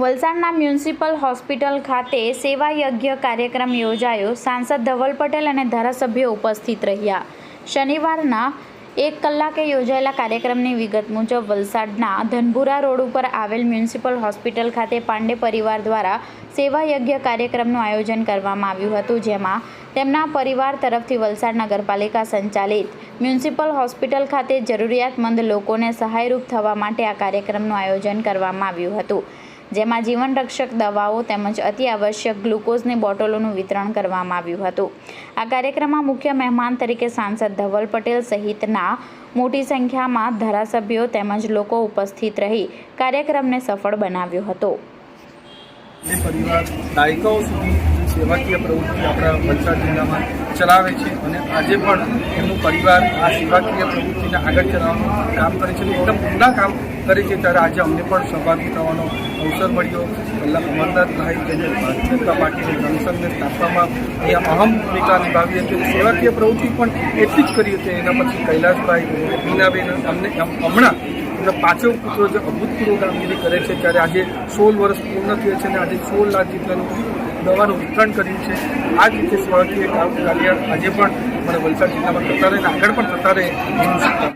વલસાડના municipal hospital ખાતે સેવા યજ્ઞ કાર્યક્રમ યોજાયો। સાંસદ ધવલ પટેલ અને ધારાસભ્યો ઉપસ્થિત રહ્યા। શનિવારના 1 કલાકે યોજાયેલા કાર્યક્રમની વિગત મુજબ વલસાડના ધનપુરા રોડ ઉપર આવેલ મ્યુનિસિપલ હોસ્પિટલ ખાતે પાંડે પરિવાર દ્વારા સેવા યજ્ઞ કાર્યક્રમનું આયોજન કરવામાં આવ્યું હતું, જેમાં તેમના પરિવાર તરફથી વલસાડ નગરપાલિકા સંચાલિત મ્યુનિસિપલ હોસ્પિટલ ખાતે જરૂરિયાતમંદ લોકોને સહાયરૂપ થવા માટે આ કાર્યક્રમનું આયોજન કરવામાં આવ્યું હતું, જેમાં જીવન રક્ષક દવાઓ તેમજ અતિ આવશ્યક ગ્લુકોઝની બોટલોનું વિતરણ કરવામાં આવ્યું હતું। આ કાર્યક્રમમાં મુખ્ય મહેમાન તરીકે સાંસદ ધવલ પટેલ સહિતના મોટી સંખ્યામાં ધારાસભ્યો તેમજ લોકો ઉપસ્થિત રહી કાર્યક્રમને સફળ બનાવ્યો હતો। પરિવાર દાયકાઓ સુધી સેવાકીય પ્રવૃત્તિ આપણા વલસાડ જિલ્લામાં ચલાવે છે અને આજે પણ એમનું પરિવાર આ સેવાકીય પ્રવૃત્તિને આગળ ચલાવવાનું કામ કરે છે, એકદમ ઊંડા કામ કરે છે। ત્યારે આજે અમને પણ સહભાગી થવાનો અવસર મળ્યો। પહેલાં અમરનાથભાઈ જેને ભારતીય જનતા પાર્ટીની જનસંઘને સ્થાપવામાં અહીંયા અહમ ભૂમિકા નિભાવી હતી, સેવાકીય પ્રવૃત્તિ પણ એટલી જ કરી હતી। એના પછી કૈલાસભાઈ, મીનાબેન, અમને હમણાં એમના 5 પુત્રો જે અભૂતપૂર્વ કામગીરી કરે છે, ત્યારે આજે 16 વર્ષ પૂર્ણ થયા છે અને આજે 16 લાખ જેટલાનું દવાનું વિતરણ કર્યું છે। આ જ રીતે સેવાકીય કાર્ય આજે પણ મને વલસાડ જિલ્લામાં થતા રહે અને આગળ પણ થતા રહે।